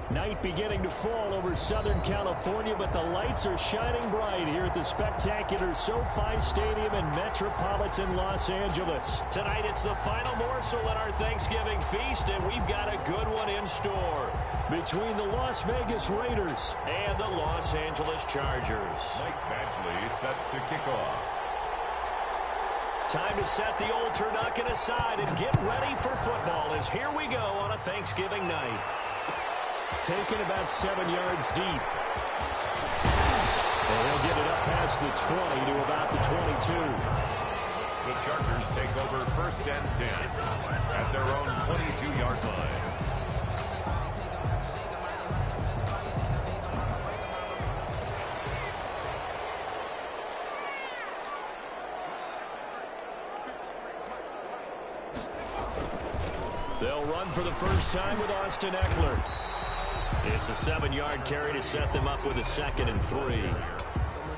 Night beginning to fall over Southern California, but the lights are shining bright here at the spectacular SoFi Stadium in metropolitan Los Angeles. Tonight it's the final morsel in our Thanksgiving feast, and we've got a good one in store between the Las Vegas Raiders and the Los Angeles Chargers. Mike Badgley set to kick off. Time to set the old turducken aside and get ready for football as here we go on a Thanksgiving night. Taken about 7 yards deep. And he'll get it up past the 20 to about the 22. The Chargers take over 1st and 10 at their own 22-yard line. They'll run for the first time with Austin Ekeler. It's a 7-yard carry to set them up with a 2nd and 3.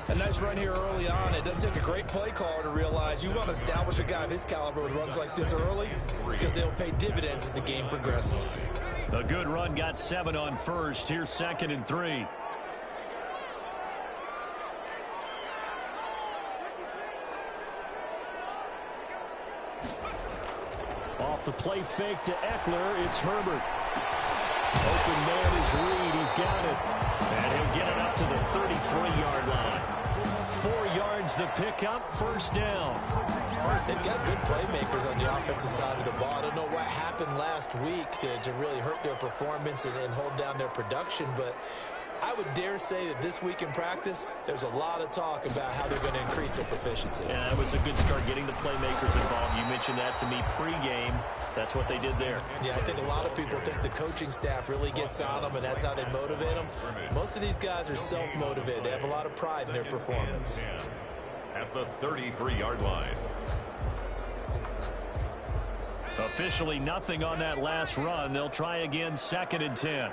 A nice run here early on. It doesn't take a great play caller to realize you want to establish a guy of his caliber with runs like this early because they'll pay dividends as the game progresses. A good run got 7 on first. Here's 2nd and 3. Off the play fake to Ekeler, it's Herbert. Open man is Reed. He's got it. And he'll get it up to the 33-yard line. 4 yards the pickup, first down. They've got good playmakers on the offensive side of the ball. I don't know what happened last week to really hurt their performance and hold down their production, but I would dare say that this week in practice, there's a lot of talk about how they're going to increase their proficiency. Yeah, that was a good start getting the playmakers involved. You mentioned that to me pregame. That's what they did there. Yeah, I think a lot of people think the coaching staff really gets on them, and that's how they motivate them. Most of these guys are self-motivated. They have a lot of pride in their performance. At the 33-yard line. Officially nothing on that last run. They'll try again, 2nd and 10.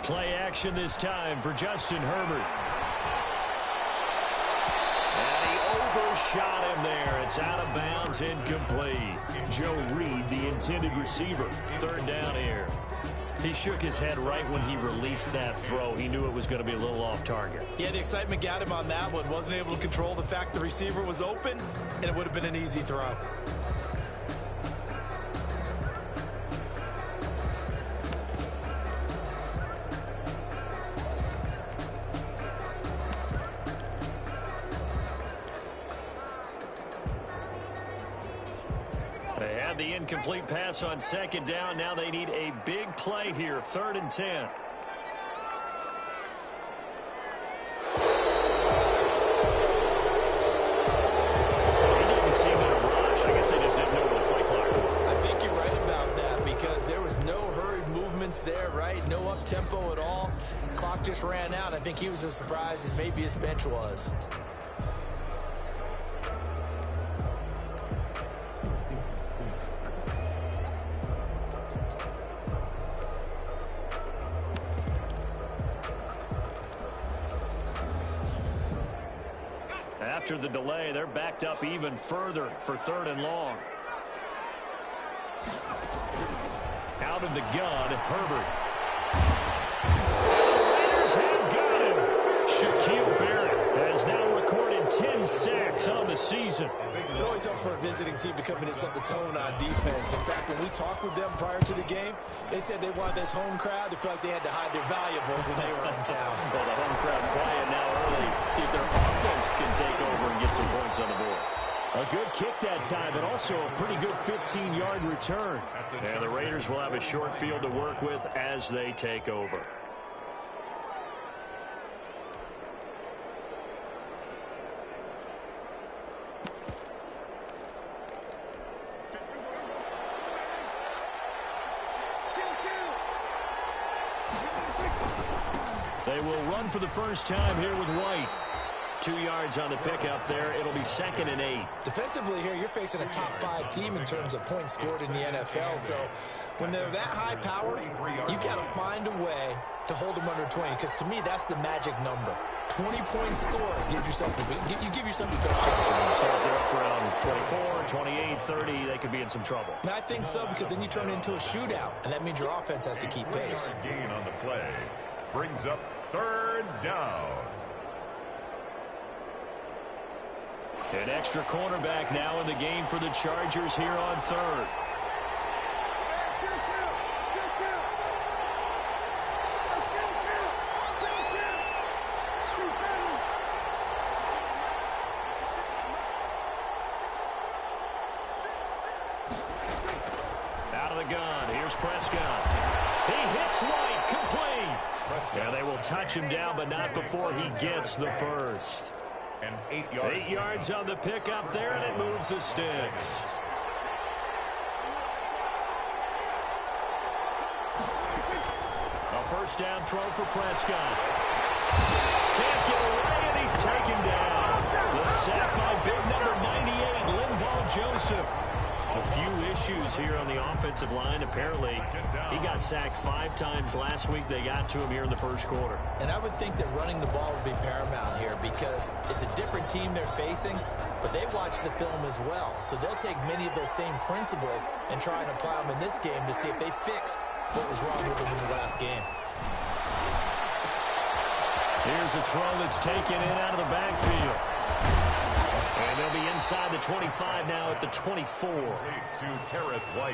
Play action this time for Justin Herbert. And he overshot him there. It's out of bounds, incomplete. Joe Reed, the intended receiver. 3rd down here. He shook his head right when he released that throw. He knew it was going to be a little off target. Yeah, the excitement got him on that one. Wasn't able to control the fact the receiver was open, and it would have been an easy throw. They had the incomplete pass on 2nd down. Now they need a big play here. 3rd and 10. He didn't seem in a rush. I guess they just didn't know where the play clock was. I think you're right about that because there was no hurried movements there, right? No up-tempo at all. Clock just ran out. I think he was as surprised as maybe his bench was. After the delay, they're backed up even further for 3rd and long. Out of the gun, Herbert. Raiders have got him. Shaquille Barrett has now recorded 10 sacks on the season. It always helps for a visiting team to come in and set the tone on defense. In fact, when we talked with them prior to the game, they said they wanted this home crowd to feel like they had to hide their valuables when they were in town. Well, the home crowd quiet now early. See if their offense can take over and get some points on the board. A good kick that time, but also a pretty good 15-yard return. And the Raiders will have a short field to work with as they take over. They will run for the first time here with White. 2 yards on the pickup there. It'll be 2nd and 8. Defensively here, you're facing a top-5 team in terms of points scored in the NFL. So when they're that high powered, you've got to find a way to hold them under 20. Because to me, that's the magic number. 20-point score gives yourself you give yourself the best chance to win. So if they're up around 24, 28, 30, they could be in some trouble. And I think so, because then you turn it into a shootout, and that means your offense has to keep pace. Gain on the play brings up 3rd down. An extra cornerback now in the game for the Chargers here on 3rd. Out of the gun. Here's Prescott. He hits White. Complete. Yeah, they will touch him down, but not before he gets the first. And 8 yards. 8 yards on the pickup there, and it moves the sticks. A first down throw for Prescott. Can't get away, and he's taken down. The sack by big number 98, Linval Joseph. A few issues here on the offensive line. Apparently, he got sacked 5 times last week. They got to him here in the first quarter. And I would think that running the ball would be paramount here because it's a different team they're facing, but they watch the film as well. So they'll take many of those same principles and try and apply them in this game to see if they fixed what was wrong with them in the last game. Here's a throw that's taken in out of the backfield. And they'll be inside the 25 now at the 24.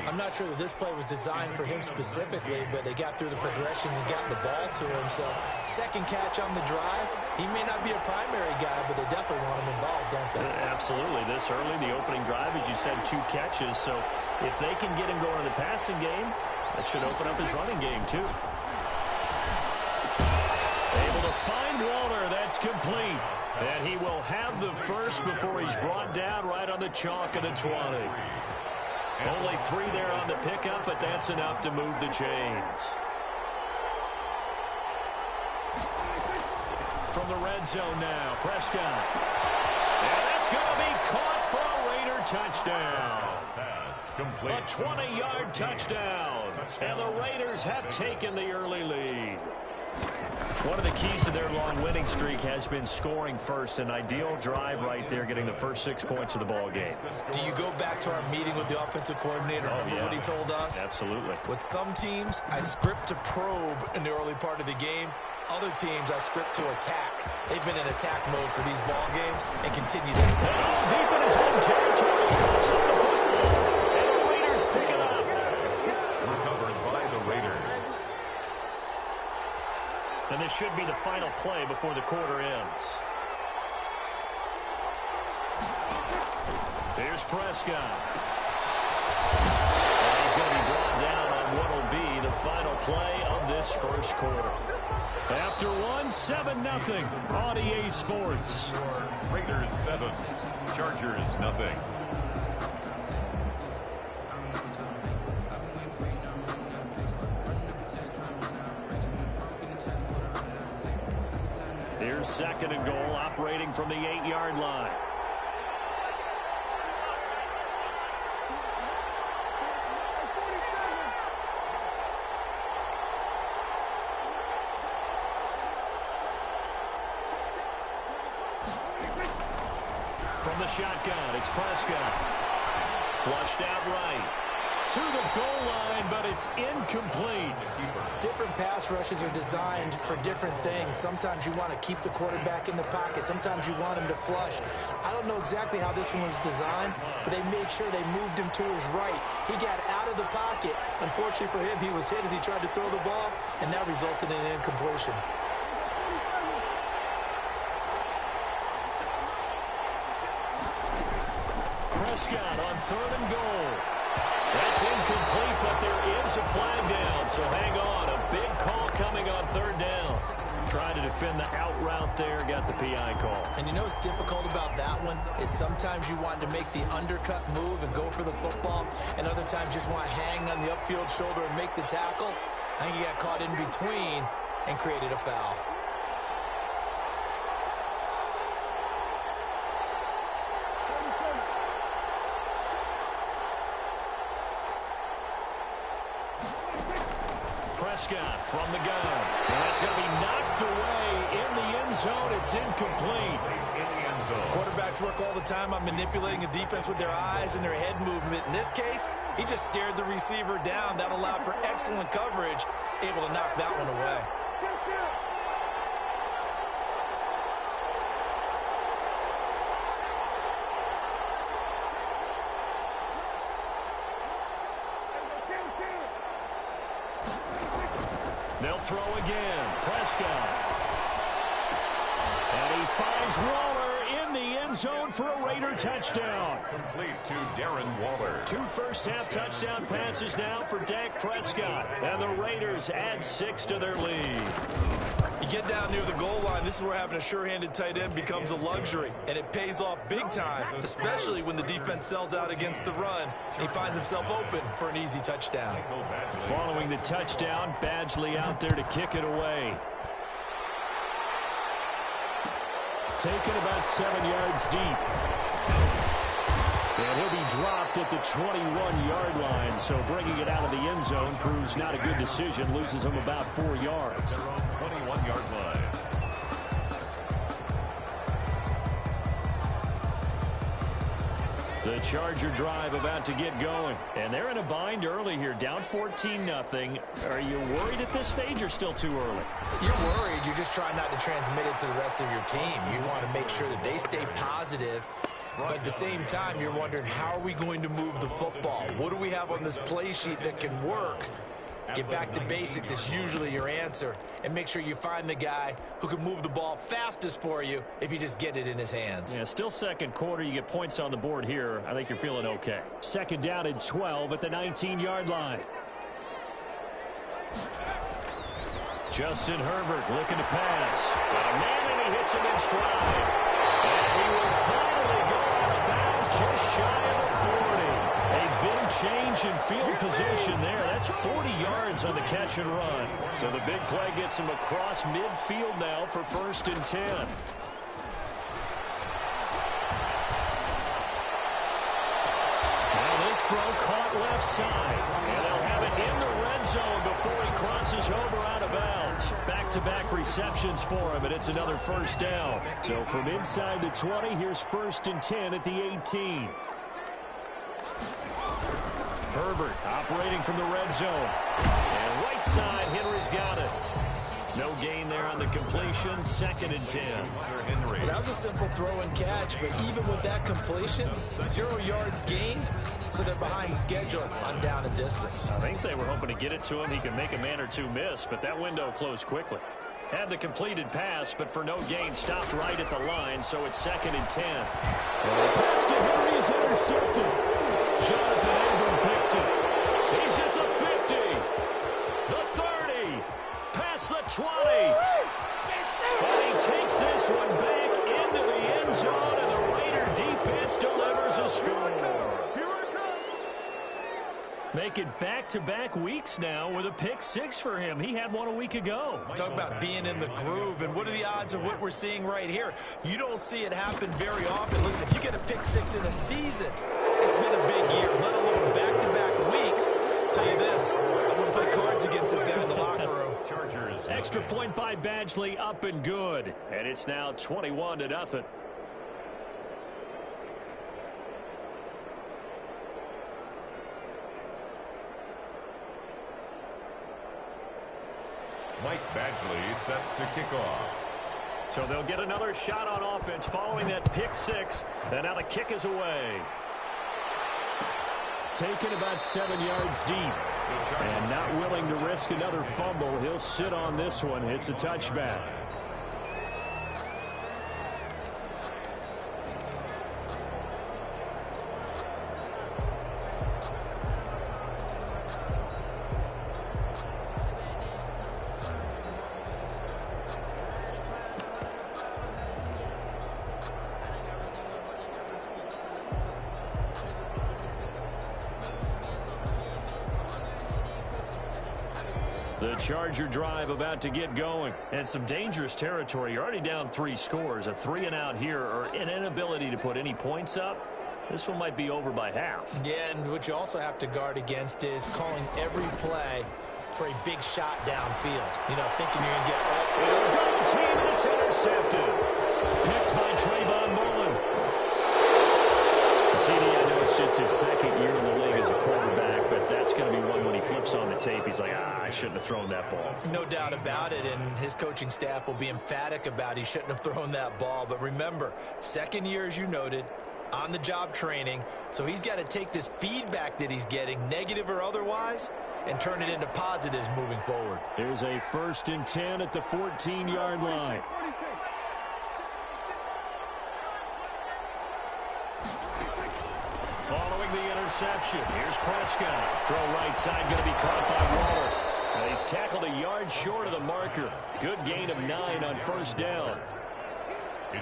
I'm not sure that this play was designed for him specifically, but they got through the progressions and got the ball to him. So second catch on the drive. He may not be a primary guy, but they definitely want him involved, don't they? Absolutely. This early, the opening drive, as you said, 2 catches. So if they can get him going in the passing game, that should open up his running game too. Able to find Waller. That's complete. And he will have the first before he's brought down right on the chalk of the 20. Only 3 there on the pickup, but that's enough to move the chains. From the red zone now, Prescott. And that's going to be caught for a Raider touchdown. A 20-yard touchdown. And the Raiders have taken the early lead. One of the keys to their long winning streak has been scoring first. An ideal drive right there, getting the first 6 points of the ball game. Do you go back to our meeting with the offensive coordinator? Remember what he told us? Absolutely. With some teams, I script to probe in the early part of the game. Other teams, I script to attack. They've been in attack mode for these ball games and continue that. And deep in his own territory, comes up the football. And the Raiders pick it up. Recovered by the Raiders. And this should be the final play before the quarter ends. Here's Prescott. And he's going to be brought down on what will be the final play of this first quarter. After 7-0 on EA Sports. Raiders 7, Chargers 0. Here's 2nd and goal, operating from the 8-yard line. From the shotgun, it's Prescott. Flushed out right. To the goal line, but it's incomplete. Different pass rushes are designed for different things. Sometimes you want to keep the quarterback in the pocket. Sometimes you want him to flush. I don't know exactly how this one was designed, but they made sure they moved him to his right. He got out of the pocket. Unfortunately for him, he was hit as he tried to throw the ball, and that resulted in an incompletion. Prescott on 3rd and goal. That's incomplete, but there is a flag down, so hang on. A big call coming on 3rd down. Trying to defend the out route there, got the PI call. And you know what's difficult about that one is sometimes you want to make the undercut move and go for the football, and other times you just want to hang on the upfield shoulder and make the tackle. I think he got caught in between and created a foul. Prescott from the gun. And that's going to be knocked away in the end zone. It's incomplete. In the end zone. Quarterbacks work all the time on manipulating a defense with their eyes and their head movement. In this case, he just stared the receiver down. That allowed for excellent coverage, able to knock that one away. They'll throw again. Prescott. And he finds Waller in the end zone for a Raider touchdown. Complete to Darren Waller. 2 first-half touchdown passes now for Dak Prescott. And the Raiders add 6 to their lead. You get down near the goal line, this is where having a sure-handed tight end becomes a luxury, and it pays off big time, especially when the defense sells out against the run, and he finds himself open for an easy touchdown. Following the touchdown, Badgley out there to kick it away. Taken about 7 yards deep. And he'll be dropped at the 21-yard line, so bringing it out of the end zone proves not a good decision. Loses him about 4 yards. Their own 21-yard line. The Charger drive about to get going. And they're in a bind early here, down 14-0. Are you worried at this stage or still too early? You're worried. You're just trying not to transmit it to the rest of your team. You want to make sure that they stay positive. But at the same time, you're wondering, how are we going to move the football? What do we have on this play sheet that can work? Get back to basics is usually your answer. And make sure you find the guy who can move the ball fastest for you if you just get it in his hands. Yeah, still second quarter. You get points on the board here. I think you're feeling okay. Second down and 12 at the 19-yard line. Justin Herbert looking to pass. Got a man, and he hits him in stride. And he will finally go out of bounds just shy of the 40. A big change in field position there. That's 40 yards on the catch and run. So the big play gets him across midfield now for 1st and 10. Now this throw caught left side. And they'll have it in the red zone before he crosses over out of bounds. Back-to-back receptions for him, and it's another 1st down. So from inside the 20, here's 1st and 10 at the 18. Herbert operating from the red zone. And right side, Henry's got it. No gain there on the completion. 2nd and 10. Well, that was a simple throw and catch, but even with that completion, 0 yards gained, so they're behind schedule on down and distance. I think they were hoping to get it to him. He can make a man or two miss, but that window closed quickly. Had the completed pass, but for no gain, stopped right at the line, so it's 2nd and 10. And the pass to Henry is intercepted. Jonathan Abram picks it. He's at the 50, the 30, past the 20. But he takes this one back into the end zone, and the Raider defense delivers a score. Make it back-to-back weeks now with a pick 6 for him. He had one a week ago. Talk about being in the groove, and what are the odds of what we're seeing right here? You don't see it happen very often. Listen, if you get a pick 6 in a season, it's been a big year, let alone back-to-back weeks. Tell you this, I wouldn't play cards against this guy in the locker room. Chargers. Extra point by Badgley, up and good. And it's now 21-0. Mike Badgley set to kick off. So they'll get another shot on offense following that pick 6. And now the kick is away. Taken about 7 yards deep. And not willing to risk another fumble. He'll sit on this one. It's a touchback. The Charger drive about to get going. And some dangerous territory. You're already down 3 scores. A 3-and-out here, or an inability to put any points up. This one might be over by half. Yeah, and what you also have to guard against is calling every play for a big shot downfield. You know, thinking you're going to get... Double team, and it's intercepted. Picked by Trayvon Mullen. CD, I know it's just his second year in the league as a quarterback, but that's going to be one when he flips on the tape. He's like, I shouldn't have thrown that ball. No doubt about it, and his coaching staff will be emphatic about he shouldn't have thrown that ball. But remember, second year, as you noted, on-the-job training, so he's got to take this feedback that he's getting, negative or otherwise, and turn it into positives moving forward. There's a 1st and 10 at the 14-yard line. Following the interception, here's Prescott. Throw right side, going to be caught by Waller. And he's tackled a yard short of the marker. Good gain of 9 on 1st down.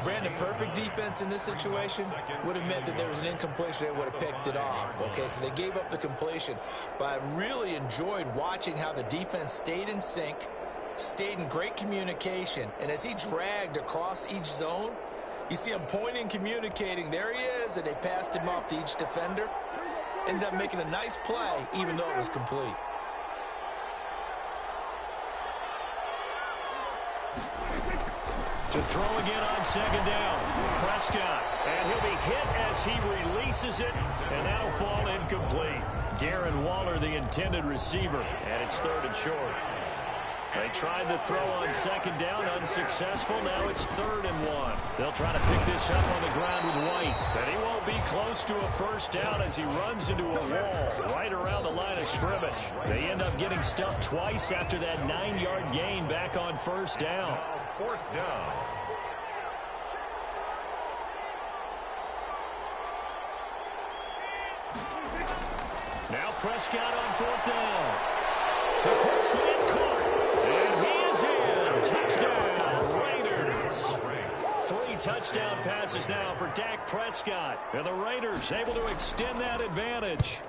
Brandon, perfect defense in this situation would have meant that there was an incompletion. They would have picked it off. Okay, so they gave up the completion. But I really enjoyed watching how the defense stayed in sync, stayed in great communication. And as he dragged across each zone, you see him pointing, communicating. There he is, and they passed him off to each defender. Ended up making a nice play, even though it was complete. To throw again on 2nd down. Prescott. And he'll be hit as he releases it. And that'll fall incomplete. Darren Waller, the intended receiver. And it's 3rd and short. They tried the throw on 2nd down. Unsuccessful. Now it's 3rd and 1. They'll try to pick this up on the ground with White. But he won't be close to a 1st down as he runs into a wall right around the line of scrimmage. They end up getting stuffed twice after that 9-yard gain back on 1st down. 4th down. Now Prescott on 4th down. The quick slant caught. And he is in. Touchdown, Raiders. 3 touchdown passes now for Dak Prescott. And the Raiders able to extend that advantage.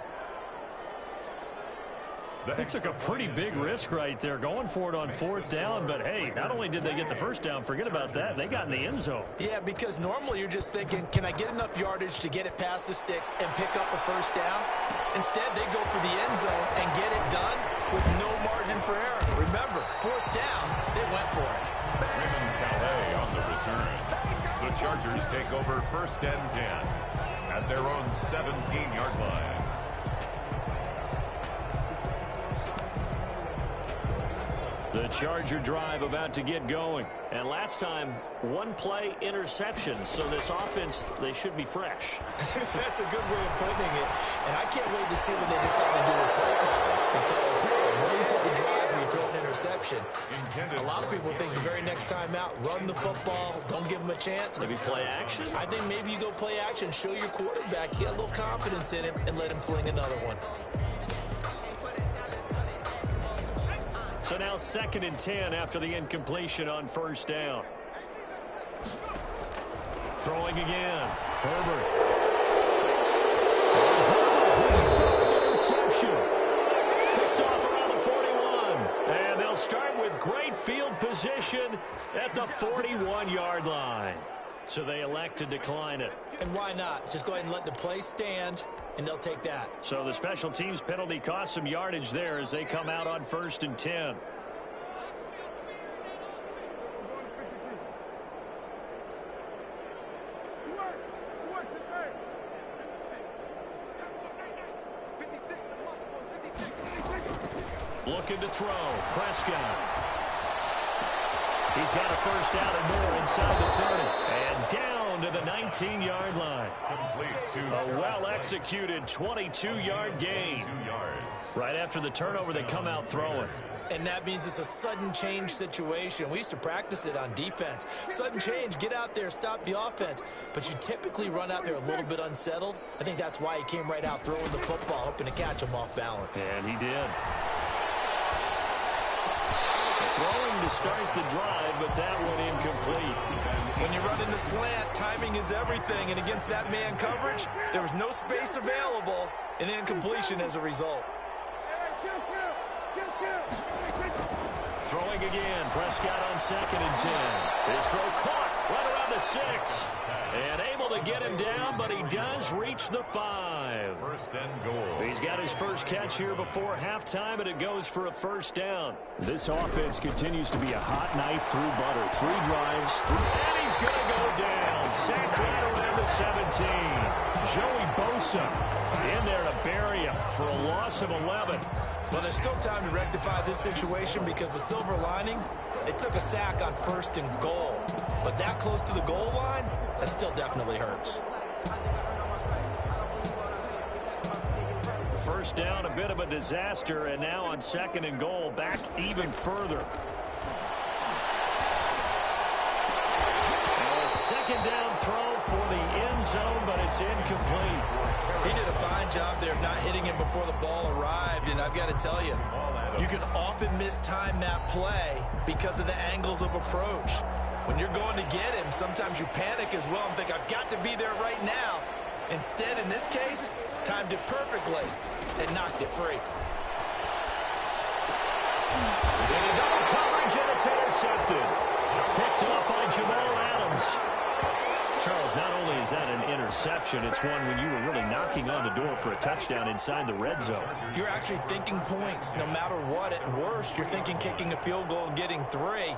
They took a pretty big risk right there going for it on 4th down. But, hey, not only did they get the 1st down, forget about that, they got in the end zone. Yeah, because normally you're just thinking, can I get enough yardage to get it past the sticks and pick up a 1st down? Instead, they go for the end zone and get it done with no margin for error. Remember, 4th down, they went for it. Raymond Calais on the return. The Chargers take over 1st and 10 at their own 17-yard line. The Charger drive about to get going. And last time, 1-play interception. So this offense, they should be fresh. That's a good way of putting it. And I can't wait to see what they decide to do with play calling. Because a 1-play drive where you throw an interception, a lot of people think the very next time out, run the football, don't give them a chance. Maybe play action? I think maybe you go play action, show your quarterback, get a little confidence in him, and let him fling another one. So now 2nd and 10 after the incompletion on 1st down. Throwing again. Herbert. Interception. Picked off around the 41. And they'll start with great field position at the 41-yard line. So they elect to decline it. And why not? Just go ahead and let the play stand, and they'll take that. So the special teams penalty cost some yardage there as they come out on 1st and 10. Looking to throw. Prescott. He's got a 1st down and more inside the 30. And down to the 19-yard line. A well-executed 22-yard gain. Right after the turnover, they come out throwing. And that means it's a sudden change situation. We used to practice it on defense. Sudden change, get out there, stop the offense. But you typically run out there a little bit unsettled. I think that's why he came right out throwing the football, hoping to catch him off balance. And he did. Throwing to start the drive, but that one incomplete. When you run into slant, timing is everything. And against that man coverage, there was no space available, and incompletion as a result. Throwing again. Prescott on 2nd and 10. His throw caught right around around the 6. And able to get him down, but he does reach the 5. First and goal. He's got his first catch here before halftime, and it goes for a first down. This offense continues to be a hot knife through butter. 3 drives. And he's going to go down. Sacked right around the 17. Joey Bosa in there to bury him for a loss of 11. Well, there's still time to rectify this situation because the silver lining, they took a sack on 1st and goal. But that close to the goal line, that still definitely hurts. First down, a bit of a disaster, and now on 2nd and goal, back even further. A 2nd down throw for the end zone, but it's incomplete. He did a fine job there of not hitting him before the ball arrived, and I've got to tell you, you can often mistime that play because of the angles of approach. When you're going to get him, sometimes you panic as well and think, I've got to be there right now. Instead, in this case, timed it perfectly and knocked it free. In double coverage, and it's intercepted. Picked up by Jamal Adams. Charles, not only is that an interception, it's one when you were really knocking on the door for a touchdown inside the red zone. You're actually thinking points. No matter what, at worst, you're thinking kicking a field goal and getting 3.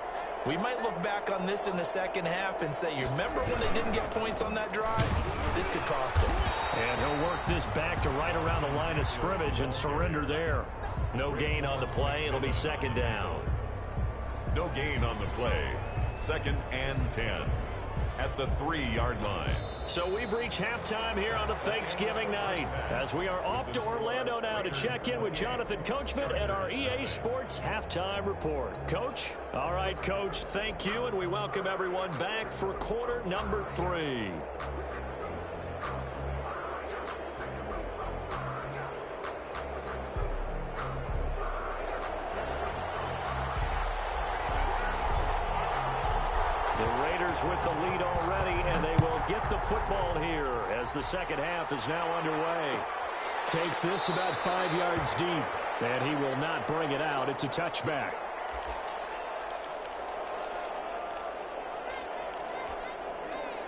We might look back on this in the second half and say, you remember when they didn't get points on that drive? This could cost them. And he'll work this back to right around the line of scrimmage and surrender there. No gain on the play. It'll be 2nd down. No gain on the play. 2nd and 10 at the 3-yard line. So we've reached halftime here on a Thanksgiving night as we are off to Orlando now to check in with Jonathan Coachman at our EA Sports Halftime Report. Coach? All right, Coach, thank you, and we welcome everyone back for quarter number 3. With the lead already, and they will get the football here as the second half is now underway. Takes this about 5 yards deep, and he will not bring it out. It's a touchback.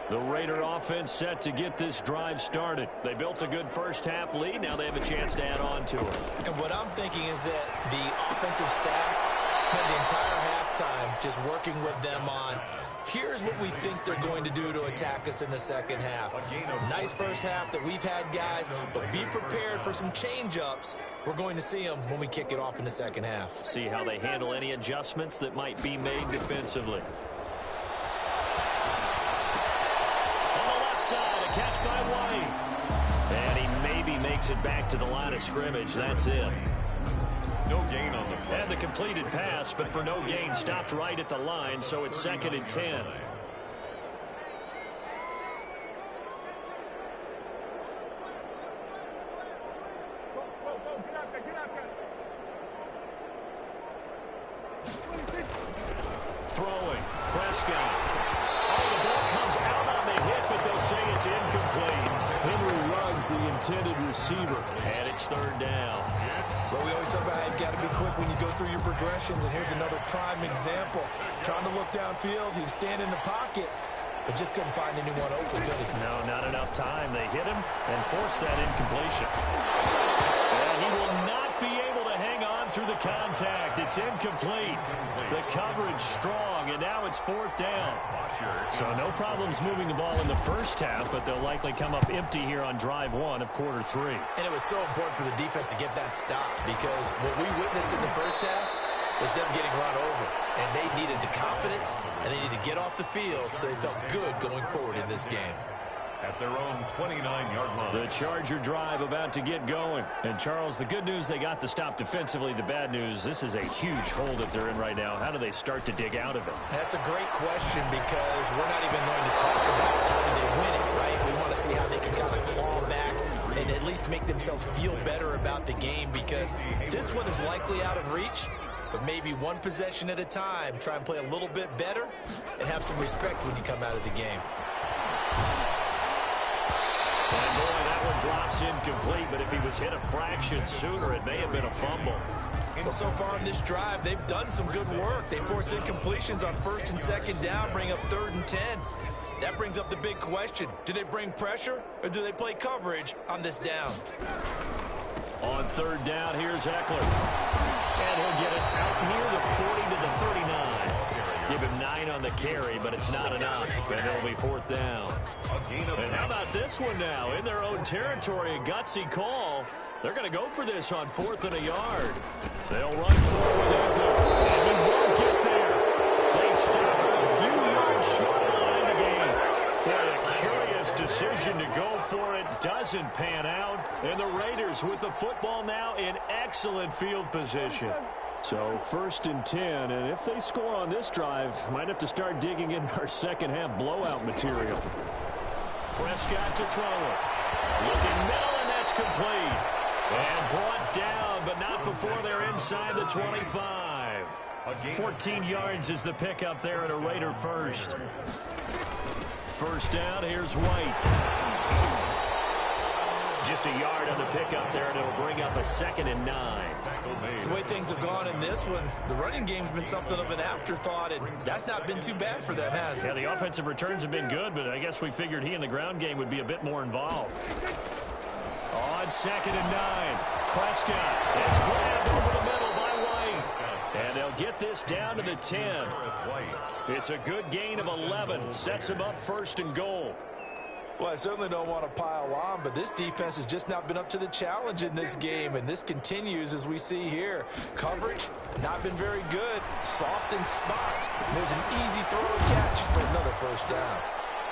The Raider offense set to get this drive started. They built a good first half lead. Now they have a chance to add on to it. And what I'm thinking is that the offensive staff spent the entire halftime just working with them on, here's what we think they're going to do to attack us in the second half. Nice first half that we've had, guys, but be prepared for some change-ups. We're going to see them when we kick it off in the second half. See how they handle any adjustments that might be made defensively. Side, a catch by White. And he maybe makes it back to the line of scrimmage. That's it. No gain on the play. And the completed pass, but for no gain, stopped right at the line, so it's 2nd and 10. Throwing. Prescott. Oh, the ball comes out on the hit, but they'll say it's incomplete. Henry Ruggs, the intended receiver. And it's 3rd down. Well, we always talk about how you've got to be quick when you go through your progressions, and here's another prime example. Trying to look downfield, he was standing in the pocket, but just couldn't find anyone open, did he? No, not enough time. They hit him and forced that incompletion. And he will not be able to hang on through the contact. It's incomplete. The coverage strong, and now it's 4th down. So no problems moving the ball in the first half, but they'll likely come up empty here on drive 1 of quarter 3. And it was so important for the defense to get that stop, because what we witnessed in the first half was them getting run over. And they needed the confidence, and they needed to get off the field so they felt good going forward in this game. At their own 29-yard line. The Charger drive about to get going. And, Charles, the good news, they got the stop defensively. The bad news, this is a huge hole that they're in right now. How do they start to dig out of it? That's a great question, because we're not even going to talk about how do they win it, right? We want to see how they can kind of claw back and at least make themselves feel better about the game, because this one is likely out of reach. But maybe one possession at a time, try and play a little bit better and have some respect when you come out of the game. And boy, that one drops incomplete, but if he was hit a fraction sooner, it may have been a fumble. Well, so far in this drive, they've done some good work. They force incompletions on 1st and 2nd down, bring up 3rd and 10. That brings up the big question. Do they bring pressure or do they play coverage on this down? On third down, here's Eckler. And he'll get it out near the 40 to the 39. Give him 9 on the carry, but it's not enough. And it'll be fourth down. And how about this one now? In their own territory, a gutsy call. They're going to go for this on 4th and a yard. They'll run forward with Eckler. And he won't get there. They stop him a few yards short of the line of game. What a curious decision to go for it. Doesn't pan out. And the Raiders with the football now in excellent field position. So 1st and 10, and if they score on this drive, might have to start digging in our second half blowout material. Prescott to throw it. Looking middle, and that's complete. And brought down, but not before they're inside the 25. 14 yards is the pickup there at a Raider first. First down, here's White. Just a yard on the pickup there, and it'll bring up a 2nd and 9. The way things have gone in this one, the running game's been something of an afterthought, and that's not been too bad for them, has it? Yeah, the offensive returns have been good, but I guess we figured he in the ground game would be a bit more involved. On 2nd and 9, Prescott. It's grabbed over the middle by White. And they'll get this down to the 10. It's a good gain of 11. Sets him up 1st and goal. Well, I certainly don't want to pile on, but this defense has just not been up to the challenge in this game, and this continues as we see here. Coverage, not been very good. Soft in spots. There's an easy throw and catch for another first down.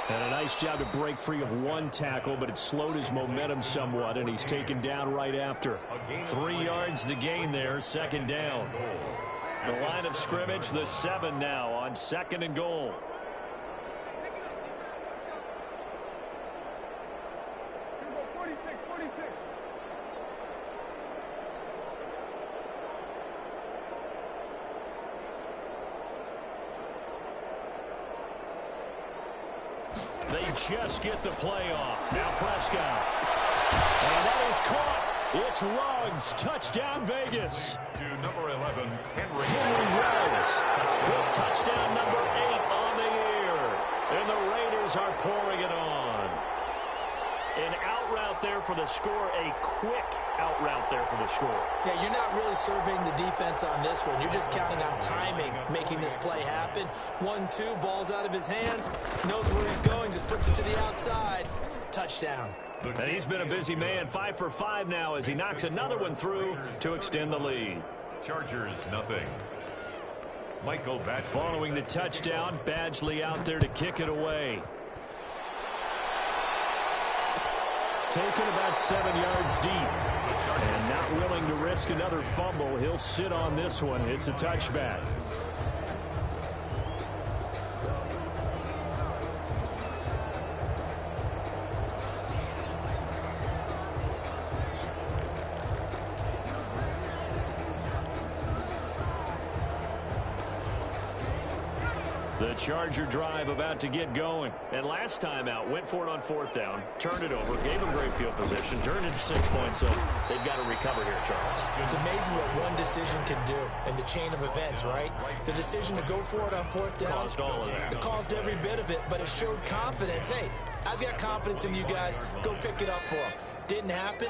And a nice job to break free of one tackle, but it slowed his momentum somewhat, and he's taken down right after. 3 yards the gain there, 2nd down. The line of scrimmage, the 7 now on 2nd and goal. They just get the play off. Now Prescott. And that is caught. It's Ruggs. Touchdown, Vegas. To number 11, Henry Ruggs. With touchdown number 8 on the year. And the Raiders are pouring it on. An out route there for the score. A quick out route there for the score. Yeah, you're not really surveying the defense on this one. You're just counting on timing, making this play happen. 1-2, ball's out of his hands. Knows where he's going, just puts it to the outside. Touchdown. And he's been a busy man. 5 for 5 now as he knocks another one through to extend the lead. Chargers, nothing. Michael Badgley. Following the touchdown, Badgley out there to kick it away. Taken about 7 yards deep. And not willing to risk another fumble. He'll sit on this one. It's a touchback. The Charger drive about to get going. And last time out, went for it on 4th down, turned it over, gave them great field position, turned it to 6 points, so they've got to recover here, Charles. It's amazing what one decision can do in the chain of events, right? The decision to go for it on 4th down. Caused all of that. It caused every bit of it, but it showed confidence. Hey, I've got confidence in you guys. Go pick it up for them. Didn't happen.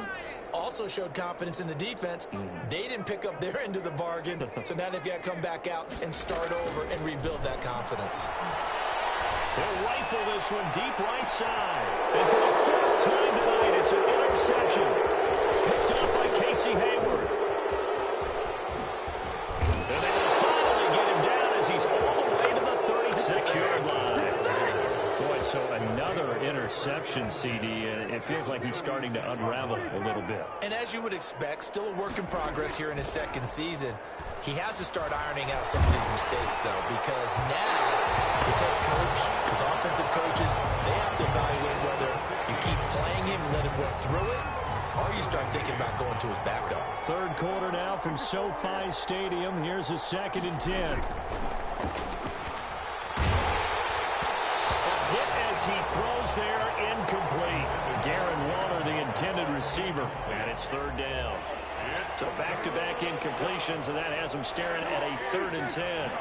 Also showed confidence in the defense. They didn't pick up their end of the bargain, so now they've got to come back out and start over and rebuild that confidence. They'll rifle this one deep right side. And for the 4th time tonight, it's an interception. Picked up by Casey Hayward. And they will finally get him down as he's all the way to the 36-yard line. Boy, so another interception, CD. It feels like he's starting to unravel a little bit. And as you would expect, still a work in progress here in his 2nd season. He has to start ironing out some of his mistakes, though, because now his head coach, his offensive coaches, they have to evaluate whether you keep playing him and let him work through it, or you start thinking about going to his backup. 3rd quarter now from SoFi Stadium. Here's a 2nd and 10. He throws there, incomplete. Darren Waller, the intended receiver, and it's 3rd down. So back-to-back incompletions, and that has him staring at a 3rd and 10.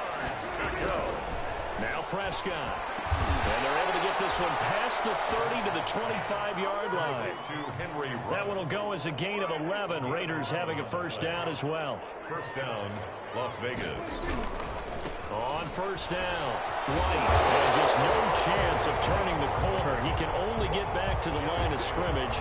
Now Prescott. And they're able to get this one past the 30 to the 25-yard line. That one will go as a gain of 11. Raiders having a first down as well. First down, Las Vegas. On first down, White has just no chance of turning the corner. He can only get back to the line of scrimmage.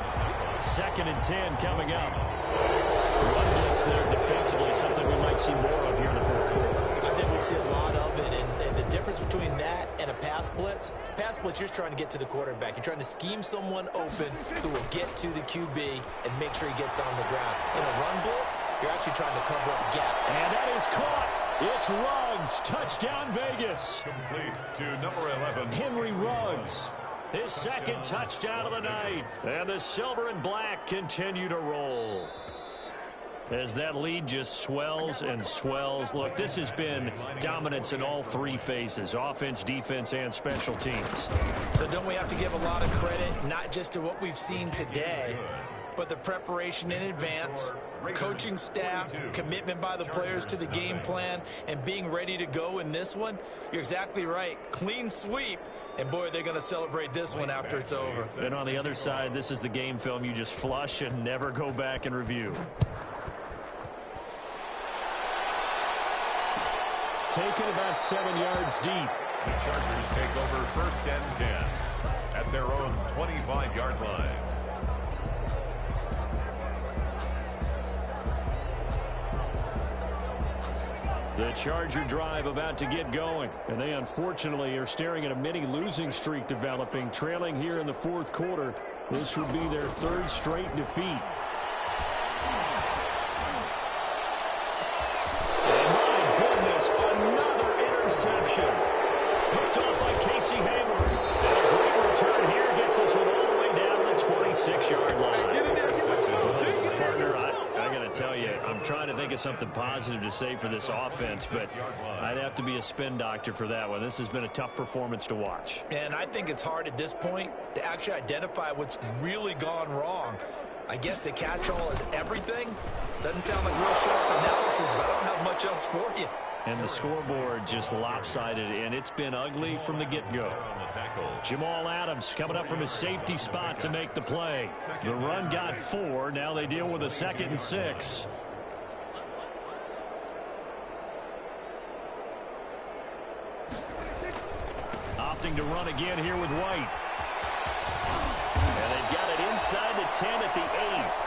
2nd and 10 coming up. Run blitz there defensively, something we might see more of here in the fourth quarter. I think we see a lot of it, and the difference between that and a pass blitz, you're trying to get to the quarterback. You're trying to scheme someone open who will get to the QB and make sure he gets on the ground. In a run blitz, you're actually trying to cover up a gap. And that is caught. It's Ruggs. Touchdown, Vegas. Complete to number 11. Henry Ruggs. His 2nd touchdown of the night. And the silver and black continue to roll. As that lead just swells and swells. Look, this has been dominance in all 3 phases. Offense, defense, and special teams. So don't we have to give a lot of credit, not just to what we've seen today, but the preparation in advance, coaching staff, commitment by the players to the game plan, and being ready to go in this one? You're exactly right. Clean sweep. And, boy, they're going to celebrate this one after it's over. And on the other side, this is the game film you just flush and never go back and review. Taken about 7 yards deep. The Chargers take over 1st and 10 at their own 25-yard line. The Charger drive about to get going. And they unfortunately are staring at a mini losing streak developing, trailing here in the fourth quarter. This would be their 3rd straight defeat. And my goodness, another interception. Picked off by Casey Hayward. And a great return here gets this one all the way down to the 26-yard line. Partner, I got to tell you, I'm trying to think of something positive to say for this offense, but I'd have to be a spin doctor for that one. This has been a tough performance to watch. And I think it's hard at this point to actually identify what's really gone wrong. I guess the catch-all is everything. Doesn't sound like real sharp analysis, but I don't have much else for you. And the scoreboard just lopsided, and it's been ugly from the get-go. Jamal Adams coming up from his safety spot to make the play. The run got 4. Now they deal with a 2nd and 6. Opting to run again here with White. And they've got it inside the 10 at the 8.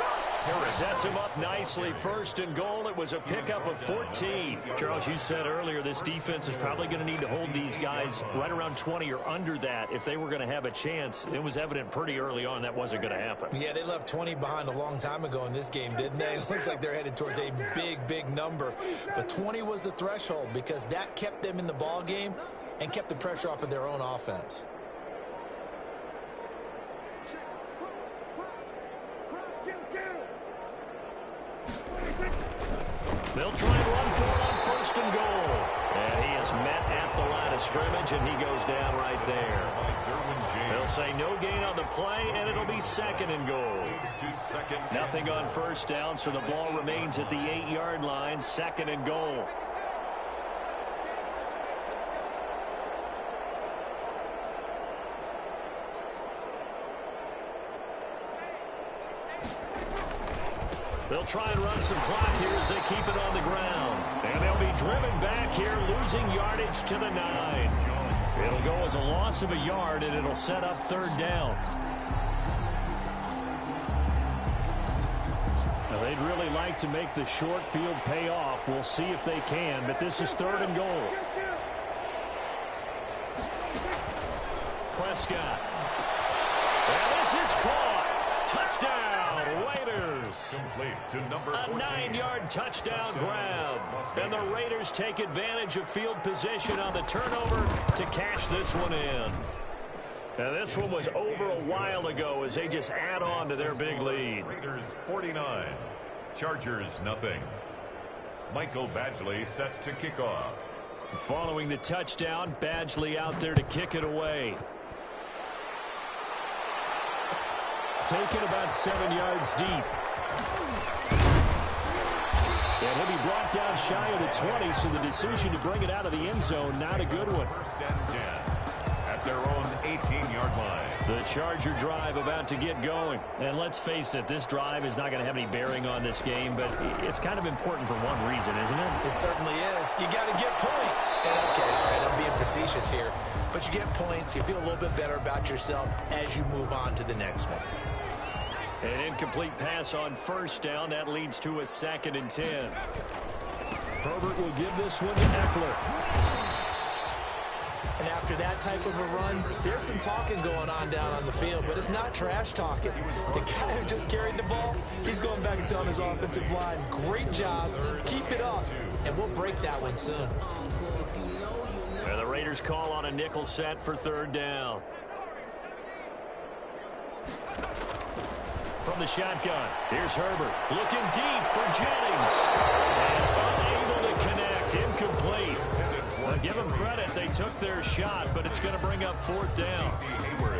Sets him up nicely. 1st and goal. It was a pickup of 14. Charles, you said earlier this defense is probably going to need to hold these guys right around 20 or under that if they were going to have a chance. It was evident pretty early on that wasn't going to happen. Yeah, they left 20 behind a long time ago in this game, didn't they? It looks like they're headed towards a big number. But 20 was the threshold because that kept them in the ball game and kept the pressure off of their own offense. They'll try and run for it on 1st and goal. And he is met at the line of scrimmage, and he goes down right there. They'll say no gain on the play, and it'll be 2nd and goal. Nothing on 1st down, so the ball remains at the 8-yard line, 2nd and goal. They'll try and run some clock here as they keep it on the ground. And they'll be driven back here, losing yardage to the 9. It'll go as a loss of a yard, and it'll set up 3rd down. Now, they'd really like to make the short field pay off. We'll see if they can, but this is 3rd and goal. Prescott. And this is caught. Touchdown, Raiders. Complete to number 14. A 9-yard touchdown grab. And the Raiders take advantage of field position on the turnover to cash this one in. And this one was over a while ago as they just add on to their big lead. Raiders 49. Chargers nothing. Michael Badgley set to kick off. Following the touchdown, Badgley out there to kick it away. Taken about 7 yards deep. And he'll be brought down shy of the 20, so the decision to bring it out of the end zone, not a good one. First and 10 at their own 18-yard line. The Charger drive about to get going. And let's face it, this drive is not going to have any bearing on this game, but it's kind of important for one reason, isn't it? It certainly is. You got to get points. And okay, all right, I'm being facetious here. But you get points, you feel a little bit better about yourself as you move on to the next one. An incomplete pass on first down. That leads to a 2nd and 10. Herbert will give this one to Eckler. And after that type of a run, there's some talking going on down on the field, but it's not trash talking. The guy who just carried the ball, he's going back and telling his offensive line, great job, keep it up, and we'll break that one soon. And the Raiders call on a nickel set for 3rd down. From the shotgun, here's Herbert, looking deep for Jennings. And unable to connect, incomplete. Well, give them credit, they took their shot, but it's going to bring up 4th down.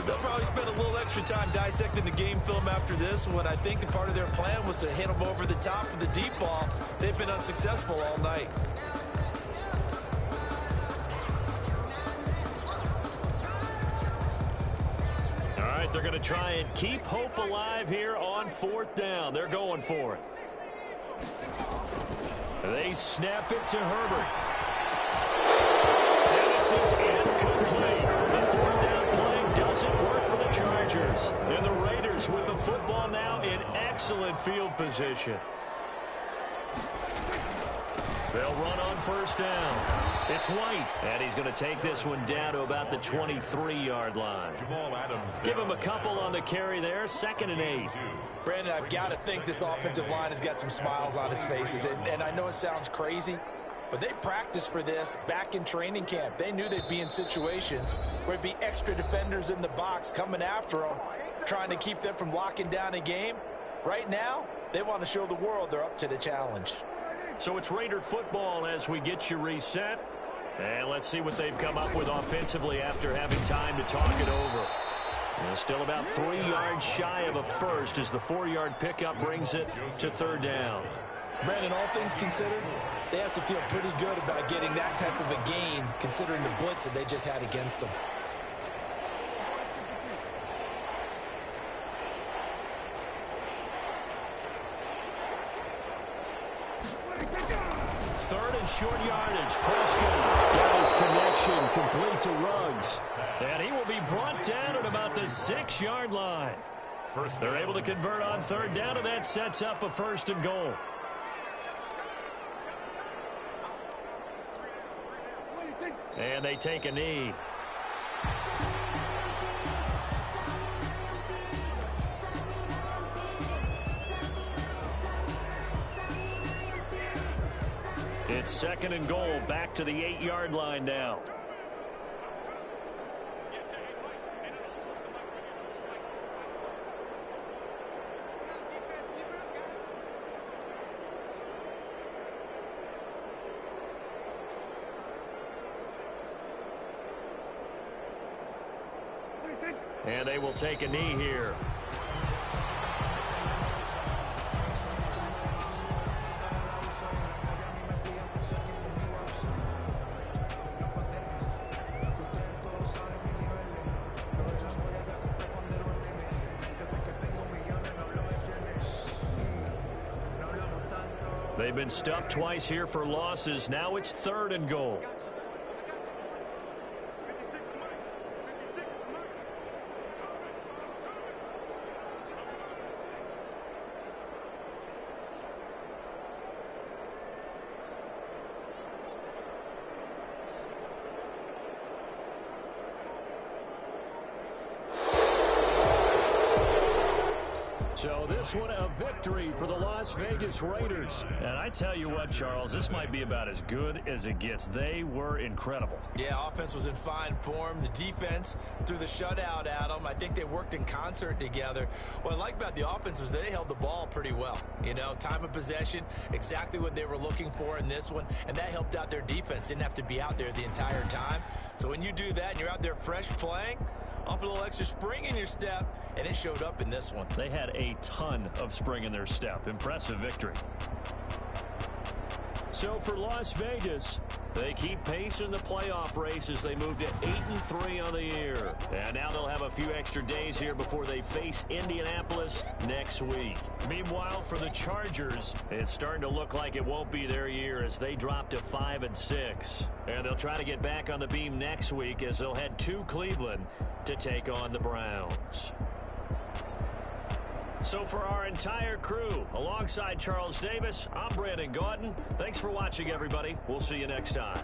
They'll probably spend a little extra time dissecting the game film after this one. I think the part of their plan was to hit them over the top of the deep ball. They've been unsuccessful all night. All right, they're going to try and keep hope alive here on 4th down. They're going for it. They snap it to Herbert. This is incomplete. The 4th down play doesn't work for the Chargers. And the Raiders with the football now in excellent field position. They'll run on 1st down. It's White, and he's going to take this one down to about the 23-yard line. Jamal Adams. Give him a couple on the carry there, 2nd and 8. Brandon, I've got to think this offensive line has got some smiles on its faces. And I know it sounds crazy, but they practiced for this back in training camp. They knew they'd be in situations where there'd be extra defenders in the box coming after them, trying to keep them from locking down a game. Right now, they want to show the world they're up to the challenge. So it's Raider football as we get you reset. And let's see what they've come up with offensively after having time to talk it over. Still about 3 yards shy of a first as the 4-yard pickup brings it to 3rd down. Brandon, all things considered, they have to feel pretty good about getting that type of a gain considering the blitz that they just had against them. Short yardage. Prescott got his connection complete to Ruggs. And he will be brought down at about the 6-yard line. They're able to convert on 3rd down, and that sets up a 1st and goal. And they take a knee. It's 2nd and goal, back to the 8-yard line now. And they will take a knee here. They've been stuffed twice here for losses. Now it's 3rd and goal. So this one a victory for the Las Vegas Raiders. And I tell you what, Charles, this might be about as good as it gets. They were incredible. Yeah, offense was in fine form. The defense threw the shutout at them. I think they worked in concert together. What I like about the offense was they held the ball pretty well. You know, time of possession, exactly what they were looking for in this one. And that helped out their defense. Didn't have to be out there the entire time. So when you do that and you're out there fresh playing, off a little extra spring in your step, and it showed up in this one. They had a ton of spring in their step. Impressive victory. So for Las Vegas, they keep pace in the playoff race as they move to 8-3 on the year. And now they'll have a few extra days here before they face Indianapolis next week. Meanwhile, for the Chargers, it's starting to look like it won't be their year as they drop to 5-6. And they'll try to get back on the beam next week as they'll head to Cleveland to take on the Browns. So for our entire crew, alongside Charles Davis, I'm Brandon Gaudin. Thanks for watching, everybody. We'll see you next time.